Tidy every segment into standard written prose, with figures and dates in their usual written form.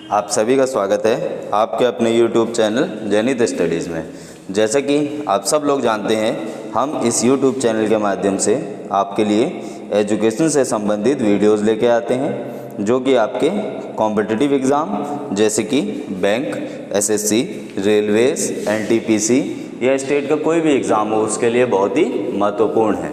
आप सभी का स्वागत है आपके अपने YouTube चैनल जैनित स्टडीज़ में। जैसा कि आप सब लोग जानते हैं, हम इस YouTube चैनल के माध्यम से आपके लिए एजुकेशन से संबंधित वीडियोस लेके आते हैं, जो कि आपके कॉम्पिटिटिव एग्ज़ाम जैसे कि बैंक, SSC, रेलवेज़, NTPC या स्टेट का कोई भी एग्ज़ाम हो उसके लिए बहुत ही महत्वपूर्ण है।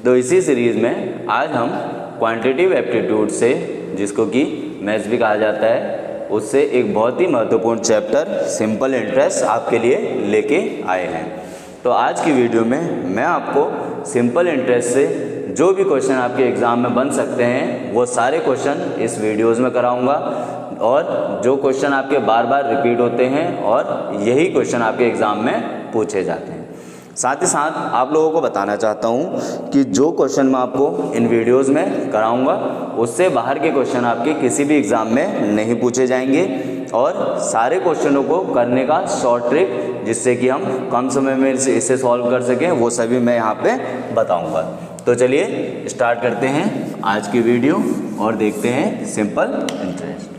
तो इसी सीरीज़ में आज हम क्वांटिटेटिव एप्टीट्यूड से, जिसको कि मैथ्स भी कहा जाता है, उससे एक बहुत ही महत्वपूर्ण चैप्टर सिंपल इंटरेस्ट आपके लिए लेके आए हैं। तो आज की वीडियो में मैं आपको सिंपल इंटरेस्ट से जो भी क्वेश्चन आपके एग्ज़ाम में बन सकते हैं वो सारे क्वेश्चन इस वीडियोज़ में कराऊंगा, और जो क्वेश्चन आपके बार बार रिपीट होते हैं और यही क्वेश्चन आपके एग्ज़ाम में पूछे जाते हैं। साथ ही साथ आप लोगों को बताना चाहता हूं कि जो क्वेश्चन मैं आपको इन वीडियोस में कराऊंगा उससे बाहर के क्वेश्चन आपके किसी भी एग्ज़ाम में नहीं पूछे जाएंगे, और सारे क्वेश्चनों को करने का शॉर्ट ट्रिक जिससे कि हम कम समय में इसे सॉल्व कर सकें वो सभी मैं यहाँ पे बताऊंगा। तो चलिए स्टार्ट करते हैं आज की वीडियो और देखते हैं सिंपल इंटरेस्ट।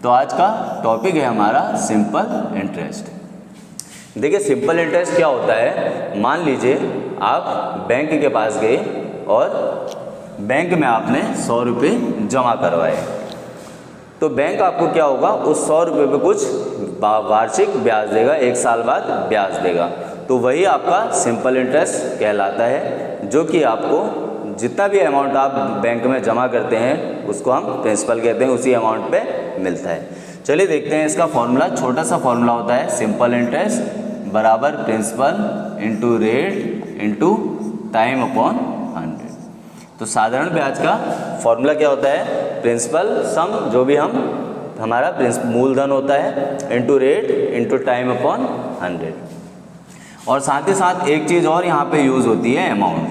तो आज का टॉपिक है हमारा सिंपल इंटरेस्ट। देखिए, सिंपल इंटरेस्ट क्या होता है। मान लीजिए आप बैंक के पास गए और बैंक में आपने 100 रुपये जमा करवाए, तो बैंक आपको क्या होगा, उस 100 रुपये पे कुछ वार्षिक ब्याज देगा, 1 साल बाद ब्याज देगा। तो वही आपका सिंपल इंटरेस्ट कहलाता है, जो कि आपको जितना भी अमाउंट आप बैंक में जमा करते हैं उसको हम प्रिंसिपल कहते हैं, उसी अमाउंट पे मिलता है। चलिए देखते हैं इसका फॉर्मूला। छोटा सा फॉर्मूला होता है, सिंपल इंटरेस्ट बराबर principal into rate into time upon 100। तो साधारण ब्याज का फॉर्मूला क्या होता है, प्रिंसिपल सम, जो भी हमारा मूलधन होता है, into rate into time upon 100। और साथ ही साथ एक चीज़ और यहाँ पे यूज़ होती है, अमाउंट।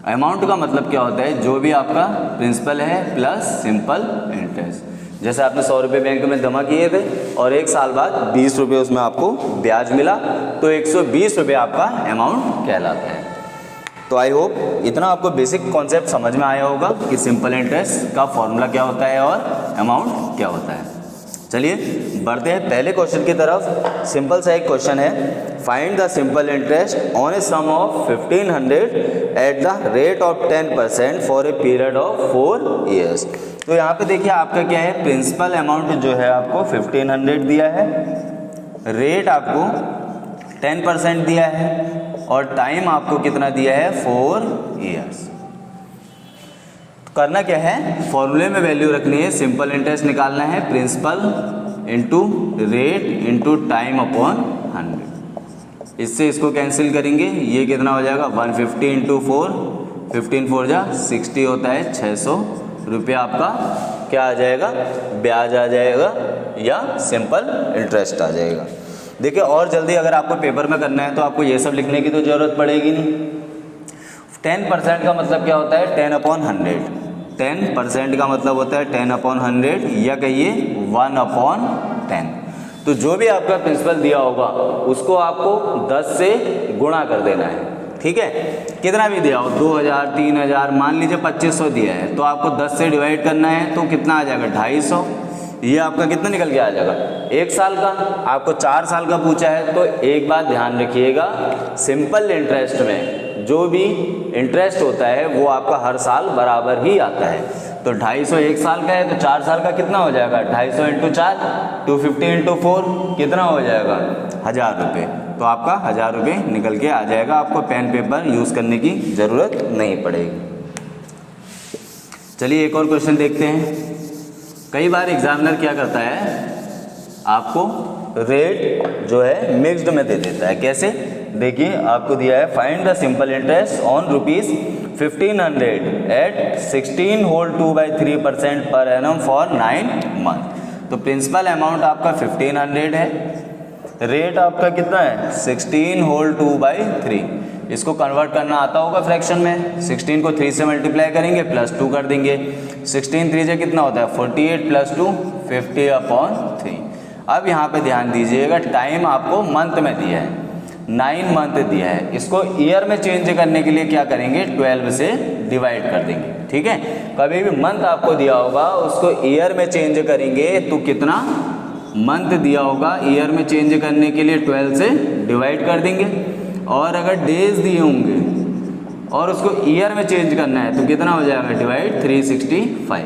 अमाउंट का मतलब क्या होता है, जो भी आपका प्रिंसिपल है प्लस सिंपल इंटरेस्ट। जैसे आपने 100 रुपये बैंक में जमा किए थे और 1 साल बाद 20 रुपये उसमें आपको ब्याज मिला, तो 120 रुपये आपका अमाउंट कहलाता है। तो आई होप इतना आपको बेसिक कॉन्सेप्ट समझ में आया होगा कि सिंपल इंटरेस्ट का फॉर्मूला क्या होता है और अमाउंट क्या होता है। चलिए बढ़ते हैं पहले क्वेश्चन की तरफ। सिंपल सा एक क्वेश्चन है, find the simple interest on a sum of 1500 at the rate of 10% for a period of 4 years. तो यहाँ पे देखिए आपका क्या है, प्रिंसिपल अमाउंट जो है आपको 1500 दिया है, रेट आपको 10% दिया है, और टाइम आपको कितना दिया है, 4 ईयर्स। करना क्या है, फॉर्मूले में वैल्यू रखनी है, सिंपल इंटरेस्ट निकालना है, principal into rate into time upon 100। इससे इसको कैंसिल करेंगे, ये कितना हो जाएगा, 150 इंटू 4, 15 4 जा 60 होता है, 600 रुपया आपका क्या आ जाएगा, ब्याज आ जाएगा या सिंपल इंटरेस्ट आ जाएगा। देखिए, और जल्दी अगर आपको पेपर में करना है तो आपको ये सब लिखने की तो ज़रूरत पड़ेगी नहीं। 10% का मतलब क्या होता है, 10 अपॉन 100। 10% का मतलब होता है 10 अपॉन 100, या कहिए 1 अपॉन 10। तो जो भी आपका प्रिंसिपल दिया होगा उसको आपको 10 से गुणा कर देना है, ठीक है। कितना भी दिया हो, 2000, 3000, मान लीजिए 2500 दिया है, तो आपको 10 से डिवाइड करना है, तो कितना आ जाएगा, 250। ये आपका कितना निकल के आ जाएगा, 1 साल का। आपको 4 साल का पूछा है, तो एक बात ध्यान रखिएगा, सिंपल इंटरेस्ट में जो भी इंटरेस्ट होता है वो आपका हर साल बराबर ही आता है। तो 250 1 साल का है, तो 4 साल का कितना हो जाएगा, 250 इंटू 4, 250 इंटू 4 कितना हो जाएगा, 1000 रुपये। तो आपका 1000 रुपये निकल के आ जाएगा, आपको पेन पेपर यूज़ करने की ज़रूरत नहीं पड़ेगी। चलिए एक और क्वेश्चन देखते हैं। कई बार एग्जामिनर क्या करता है, आपको रेट जो है मिक्स्ड में दे देता है। कैसे, देखिए आपको दिया है, find the simple interest on ₹1500 at 16 whole 2/3% per annum for 9 month. तो प्रिंसिपल अमाउंट आपका 1500 है, रेट आपका कितना है, 16 होल 2/3। इसको कन्वर्ट करना आता होगा फ्रैक्शन में, 16 को 3 से मल्टीप्लाई करेंगे, +2 कर देंगे, 16 3 से कितना होता है, 48 + 2 50 अपॉन 3। अब यहाँ पे ध्यान दीजिएगा, टाइम आपको मंथ में दिया है, 9 मंथ दिया है। इसको ईयर में चेंज करने के लिए क्या करेंगे, 12 से डिवाइड कर देंगे, ठीक है। कभी भी मंथ आपको दिया होगा उसको ईयर में चेंज करेंगे तो कितना मंथ दिया होगा, ईयर में चेंज करने के लिए 12 से डिवाइड कर देंगे, और अगर डेज दिए होंगे और उसको ईयर में चेंज करना है तो कितना हो जाएगा, डिवाइड 365।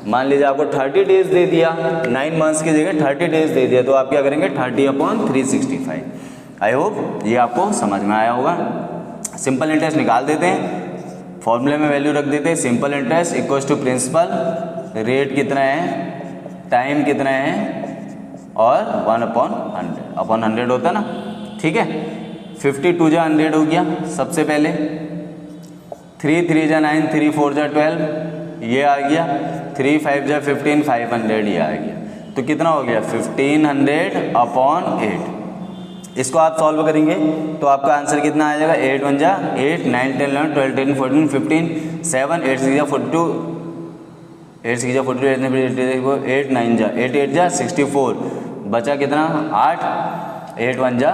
मान लीजिए आपको 30 डेज दे दिया, 9 मंथ्स की जगह 30 डेज दे दिया, तो आप क्या करेंगे 30/365। आई होप ये आपको समझ में आया होगा। सिंपल इंटरेस्ट निकाल देते हैं, फॉर्मूले में वैल्यू रख देते हैं। Simple interest equals to principal, rate कितना है, टाइम कितना है, और 1/100 होता है ना, ठीक है। 52 जा 100 हो गया सबसे पहले, 3 3 जा 9, 3 4 जा 12 ये आ गया, 3 5 जा 15, 500 ये आ गया। तो कितना हो गया 1500/8। इसको आप सॉल्व करेंगे तो आपका आंसर कितना आ जाएगा, 8 1 जा 8, 9 10 11 12 13 14 15 7, 8 6 जा 42, 8 6 जा 42, 8 9 जा 8 8 जा 64, बचा कितना 8, 8 1 जा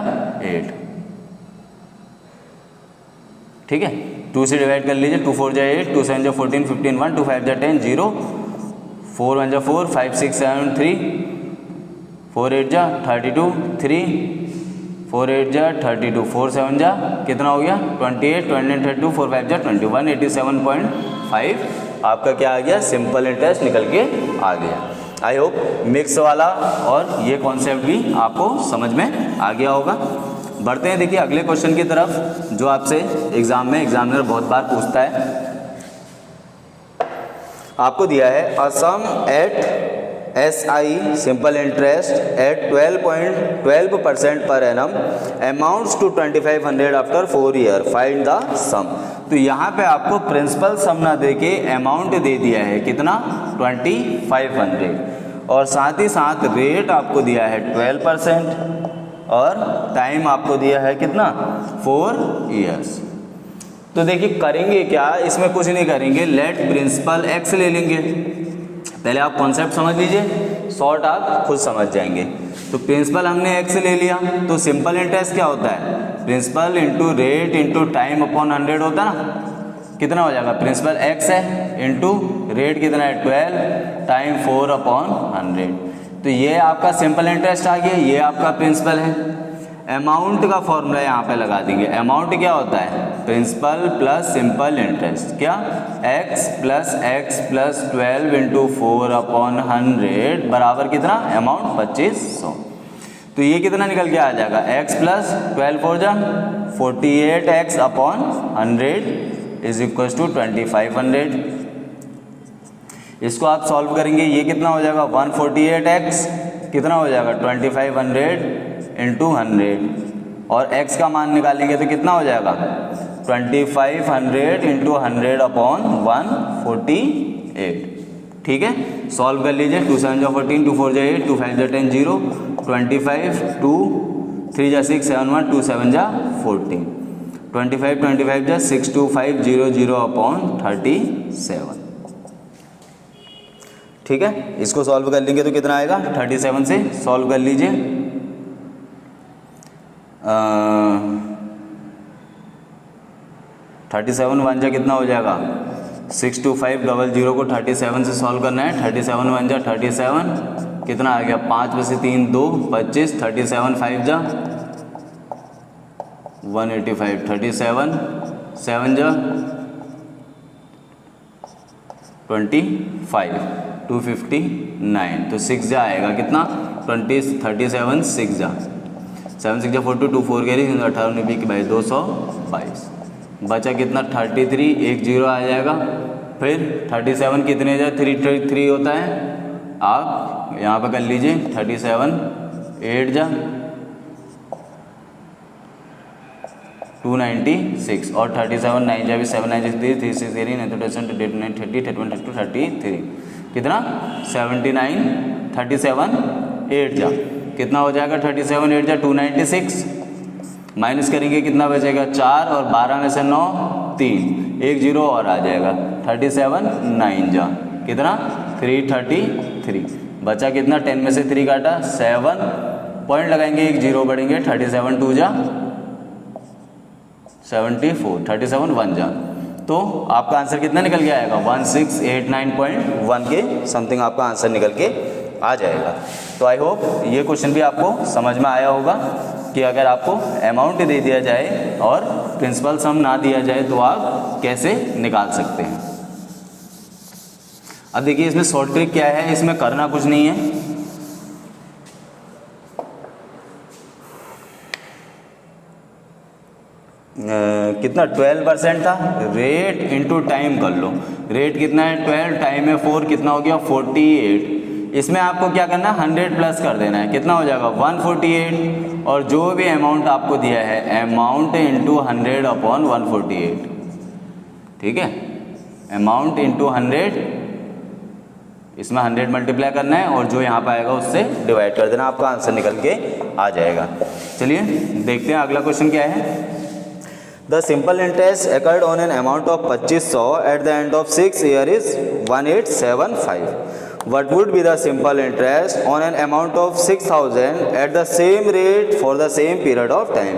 8, ठीक है। 2 से डिवाइड कर लीजिए, 2 4 जा 8, 2 7 जा 14, 15 1, 2 5 जा 10 0, 4 1 जा 4, 5 6 7 3, 4 8 जा 32 3, 4 8 जा 32, 4 7 जा कितना हो गया 28, 29 32, 4 5 जा 21, 87.5 आपका क्या आ गया, सिंपल इंटरेस्ट निकल के आ गया। आई होप मिक्स वाला और ये कॉन्सेप्ट भी आपको समझ में आ गया होगा। बढ़ते हैं देखिए अगले क्वेश्चन की तरफ, जो आपसे एग्जाम में एग्जामिनर बहुत बार पूछता है। आपको दिया है a sum at SI simple interest at 12% per annum amounts to 2500 after 4 year, find the sum. तो यहाँ पे आपको प्रिंसिपल सम ना दे के अमाउंट दे दिया है कितना 2500, और साथ ही साथ रेट आपको दिया है 12% और टाइम आपको दिया है कितना 4 ईयर्स। तो देखिए करेंगे क्या, इसमें कुछ नहीं करेंगे, लेट प्रिंसिपल x ले लेंगे। पहले आप कॉन्सेप्ट समझ लीजिए, शॉर्ट आप खुद समझ जाएंगे। तो प्रिंसिपल हमने x ले लिया, तो सिंपल इंटरेस्ट क्या होता है, principal into rate into time upon 100 होता है ना। कितना हो जाएगा, प्रिंसिपल x है इंटू रेट कितना है 12, टाइम 4/100। तो ये आपका सिंपल इंटरेस्ट आ गया, ये आपका प्रिंसिपल है। अमाउंट का फॉर्मूला यहाँ पे लगा देंगे। अमाउंट क्या होता है, प्रिंसिपल प्लस सिंपल इंटरेस्ट, क्या x प्लस 12 इंटू 4/100 बराबर कितना, अमाउंट 2500। तो ये कितना निकल के आ जाएगा, x प्लस 12 4 जा 48x/100 इज इक्वल टू 2500। इसको आप सॉल्व करेंगे, ये कितना हो जाएगा 148x कितना हो जाएगा 2500 इंटू 100, और x का मान निकालेंगे तो कितना हो जाएगा 2500 इंटू 100/148। ठीक है, सॉल्व कर लीजिए। 2 7 जा 14, 2 4 जा 8, 2 5 जा 10 0, 25 2 3 जा 6 7 1, 2 7 जा 14, 25 जा 62500/37। ठीक है, इसको सॉल्व कर लेंगे तो कितना आएगा, 37 से सॉल्व कर लीजिए। 37 1 जा कितना हो जाएगा 62500 को 37 से सॉल्व करना है। 37 1 जा 37 कितना आ गया, 5 में से 3 2 25, 37 5 जा 185, 37 7 जा 25 259, तो 6 जा आएगा कितना 20, 37 6 जा 7 6 जा 42, 2 4 कैरी 18 19 22 222, बचा कितना 33, 1 0 आ जाएगा। फिर 37 कितने जा 3 होता है, आप यहाँ पे कर लीजिए 37 8 जा 296, और 37 9 जा भी 7 9 6 3 3 6 3 9 2 9 30 31 32 33 कितना 79, 37 8 जा कितना हो जाएगा 37 8 जा 296, माइनस करेंगे कितना बचेगा 4, और 12 में से 9 3, 1 0 और आ जाएगा 37 9 जा कितना 333, बचा कितना 10 में से 3 काटा 7, पॉइंट लगाएंगे 1 0 बढ़ेंगे 37 2 जा 74, 37 1 जा, तो आपका आंसर कितना निकल के आएगा 1689.1 के समथिंग आपका आंसर निकल के आ जाएगा। तो आई होप ये क्वेश्चन भी आपको समझ में आया होगा कि अगर आपको अमाउंट दे दिया जाए और प्रिंसिपल सम ना दिया जाए तो आप कैसे निकाल सकते हैं। अब देखिए इसमें शॉर्ट ट्रिक क्या है, इसमें करना कुछ नहीं है। कितना 12% था, रेट इंटू टाइम कर लो। रेट कितना है 12, टाइम है 4, कितना हो गया 48। इसमें आपको क्या करना है 100 प्लस कर देना है, कितना हो जाएगा 148। और जो भी अमाउंट आपको दिया है अमाउंट इंटू 100 अपॉन 148, ठीक है, अमाउंट इंटू 100, इसमें 100 मल्टीप्लाई करना है और जो यहाँ पर आएगा उससे डिवाइड कर देना, आपका आंसर निकल के आ जाएगा। चलिए देखते हैं अगला क्वेश्चन क्या है। The simple interest occurred on an amount of 2500 at the end of 6 years is 1875. What would be the simple interest on an amount of 6000 at the same rate for the same period of time?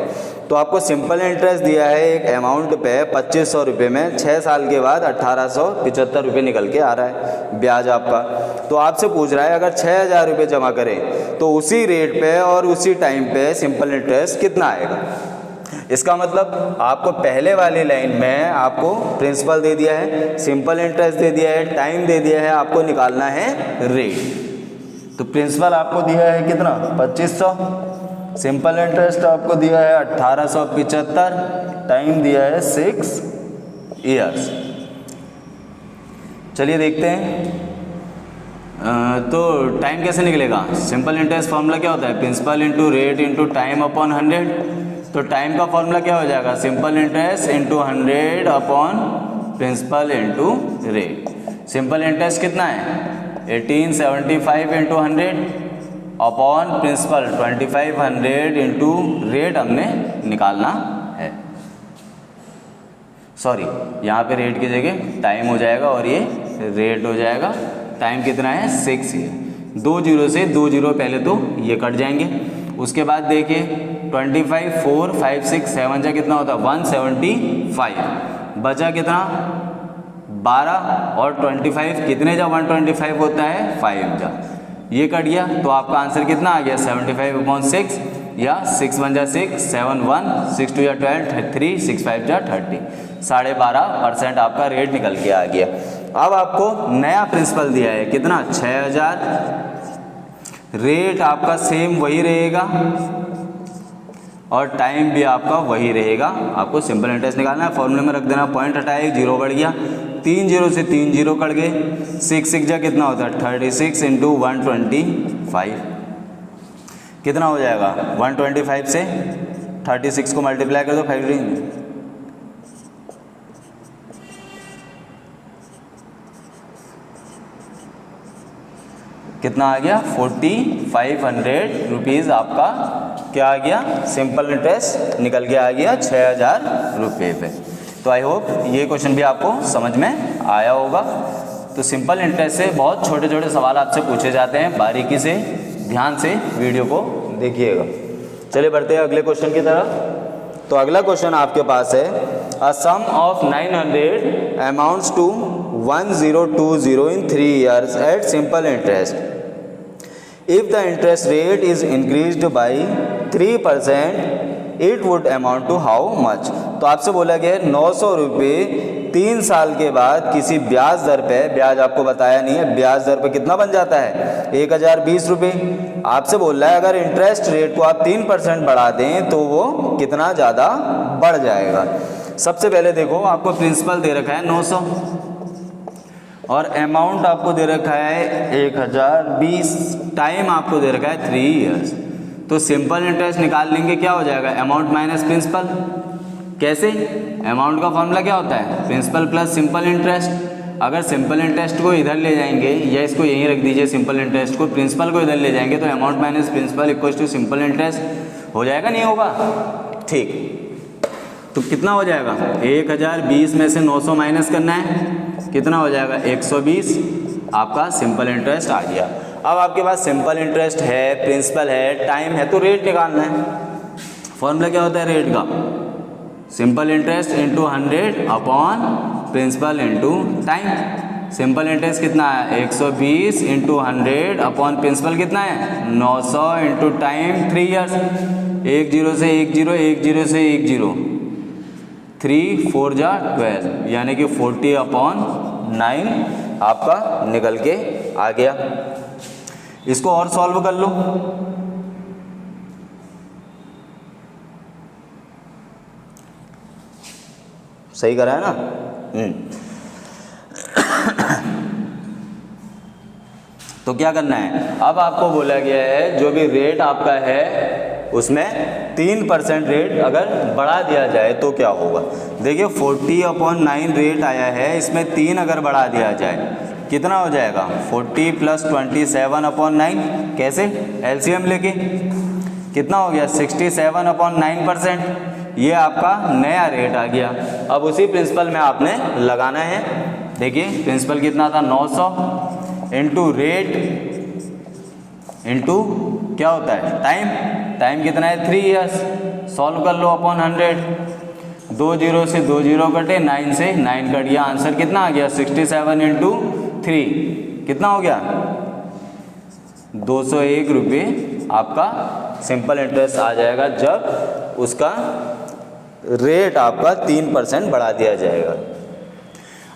तो आपको simple interest दिया है एक amount पे 2500 रुपये में, 6 साल के बाद 1875 रुपये निकल के आ रहा है ब्याज आपका। तो आपसे पूछ रहा है अगर 6000 रुपये जमा करें तो उसी रेट पे और उसी टाइम पे सिंपल इंटरेस्ट कितना आएगा। इसका मतलब आपको पहले वाली लाइन में आपको प्रिंसिपल दे दिया है, सिंपल इंटरेस्ट दे दिया है, टाइम दे दिया है, आपको निकालना है रेट। तो प्रिंसिपल आपको दिया है कितना 2500, सिंपल इंटरेस्ट आपको दिया है 1875, टाइम दिया है 6 इयर्स। चलिए देखते हैं तो टाइम कैसे निकलेगा। सिंपल इंटरेस्ट फॉर्मूला क्या होता है, principal into rate into time upon 100। तो टाइम का फॉर्मूला क्या हो जाएगा, simple interest into 100 upon principal into rate. Simple interest कितना है 1875 into 100 upon principal 2500 into rate हमने निकालना है। सॉरी, यहाँ पे रेट की जगह टाइम हो जाएगा और ये रेट हो जाएगा। टाइम कितना है 6 ईयर। 2 जीरो से 2 जीरो पहले तो ये कट जाएंगे। उसके बाद देखिए 25, 4, 5, 6, 7 जा कितना होता है 175, बचा कितना 12 और 25 कितने जा 125 होता है 5 जा, ये कट गया। तो आपका आंसर कितना आ गया 75/6 या 6 1 जा 6, 7 1, 6 2 जा 12, 3 6 5 जा 30, 12.5% आपका रेट निकल के आ गया। अब आपको नया प्रिंसिपल दिया है कितना 6000, रेट आपका सेम वही रहेगा और टाइम भी आपका वही रहेगा। आपको सिंपल इंटरेस्ट निकालना है, फॉर्मूले में रख देना, पॉइंट हटाए 0 बढ़ गया, 3 जीरो से 3 जीरो कट गए, 6 6 जा कितना होता है 36 इंटू 125, कितना हो जाएगा 125 से 36 को मल्टीप्लाई कर दो 5 कितना आ गया 4500 रुपीज़ आपका क्या आ गया सिंपल इंटरेस्ट निकल के आ गया 6000 रुपये पे। तो आई होप ये क्वेश्चन भी आपको समझ में आया होगा। तो सिंपल इंटरेस्ट से बहुत छोटे छोटे सवाल आपसे पूछे जाते हैं, बारीकी से ध्यान से वीडियो को देखिएगा। चलिए बढ़ते हैं अगले क्वेश्चन की तरफ। तो अगला क्वेश्चन आपके पास है a sum of 900 amounts to 1020 in 3 years at simple interest. If the interest rate is increased by 3%, it would amount to how much? तो आपसे बोला गया है 900 रुपये 3 साल के बाद किसी ब्याज दर पे, ब्याज आपको बताया नहीं है, ब्याज दर पे कितना बन जाता है 1020 रुपये। आपसे बोल रहा है अगर इंटरेस्ट रेट को आप 3% बढ़ा दें तो वो कितना ज़्यादा बढ़ जाएगा। सबसे पहले देखो आपको प्रिंसिपल दे रखा है 900 और अमाउंट आपको दे रखा है 1020, टाइम आपको दे रखा है 3 years। तो सिंपल इंटरेस्ट निकाल लेंगे, क्या हो जाएगा अमाउंट माइनस प्रिंसिपल। कैसे, अमाउंट का फॉर्मूला क्या होता है प्रिंसिपल प्लस सिंपल इंटरेस्ट। अगर सिंपल इंटरेस्ट को इधर ले जाएंगे या इसको यहीं रख दीजिए, सिंपल इंटरेस्ट को प्रिंसिपल को इधर ले जाएंगे तो amount minus principal equals to simple interest हो जाएगा, नहीं होगा, ठीक। तो कितना हो जाएगा 1020 में से 900 माइनस करना है, कितना हो जाएगा 120, आपका सिंपल इंटरेस्ट आ गया। अब आपके पास सिंपल इंटरेस्ट है, प्रिंसिपल है, टाइम है, तो रेट निकालना है। फॉर्मूला क्या होता है रेट का, simple interest into 100 upon principal into time. Simple interest कितना है 120 इंटू 100 अपॉन प्रिंसिपल कितना है 900 इंटू टाइम 3 ईयर्स, 1 0 से 1 0, 1 0 से 1 0, 3 4 जा 12, यानी कि 40/9 आपका निकल के आ गया। इसको और सॉल्व कर लो। सही करा है ना। तो क्या करना है, अब आपको बोला गया है जो भी रेट आपका है उसमें 3% रेट अगर बढ़ा दिया जाए तो क्या होगा। देखिए 40/9 रेट आया है, इसमें 3 अगर बढ़ा दिया जाए कितना हो जाएगा 40 + 27/9, कैसे एलसीएम लेके कितना हो गया 67/9%, ये आपका नया रेट आ गया। अब उसी प्रिंसिपल में आपने लगाना है। देखिए प्रिंसिपल कितना था 900 इंटू रेट इंटू क्या होता है टाइम, टाइम कितना है 3 ईयर्स, सॉल्व कर लो अपॉन 100, 2 0 से 2 0 कटे, 9 से 9 कट गया, आंसर कितना आ गया 67 इंटू 3 कितना हो गया 201 रुपये आपका सिंपल इंटरेस्ट आ जाएगा जब उसका रेट आपका 3% बढ़ा दिया जाएगा।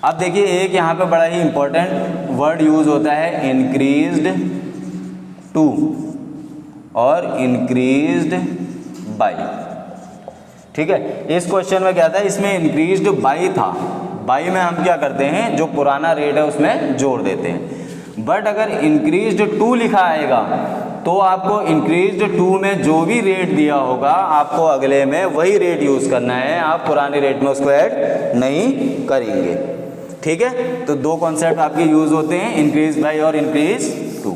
अब देखिए एक यहाँ पे बड़ा ही इंपॉर्टेंट वर्ड यूज होता है इंक्रीज्ड टू और इंक्रीज्ड बाय। ठीक है, इस क्वेश्चन में क्या था, इसमें इंक्रीज्ड बाय था, बाय में हम क्या करते हैं जो पुराना रेट है उसमें जोड़ देते हैं। बट अगर इंक्रीज्ड टू लिखा आएगा तो आपको इंक्रीज्ड टू में जो भी रेट दिया होगा आपको अगले में वही रेट यूज करना है, आप पुराने रेट में उसको ऐड नहीं करेंगे। ठीक है, तो दो कॉन्सेप्ट आपके यूज होते हैं इंक्रीज बाय और इंक्रीज टू।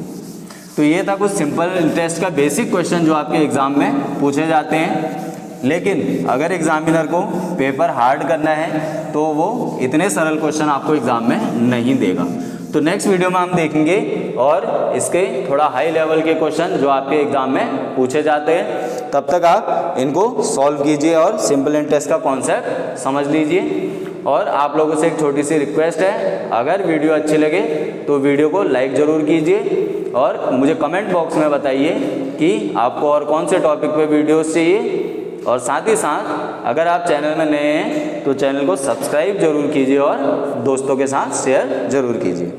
तो ये था कुछ सिंपल इंटरेस्ट का बेसिक क्वेश्चन जो आपके एग्जाम में पूछे जाते हैं। लेकिन अगर एग्जामिनर को पेपर हार्ड करना है तो वो इतने सरल क्वेश्चन आपको एग्जाम में नहीं देगा। तो नेक्स्ट वीडियो में हम देखेंगे और इसके थोड़ा हाई लेवल के क्वेश्चन जो आपके एग्जाम में पूछे जाते हैं। तब तक आप इनको सॉल्व कीजिए और सिंपल इंटरेस्ट का कॉन्सेप्ट समझ लीजिए। और आप लोगों से एक छोटी सी रिक्वेस्ट है, अगर वीडियो अच्छी लगे तो वीडियो को लाइक ज़रूर कीजिए और मुझे कमेंट बॉक्स में बताइए कि आपको और कौन से टॉपिक पे वीडियोस चाहिए। और साथ ही साथ अगर आप चैनल में नए हैं तो चैनल को सब्सक्राइब जरूर कीजिए और दोस्तों के साथ शेयर जरूर कीजिए।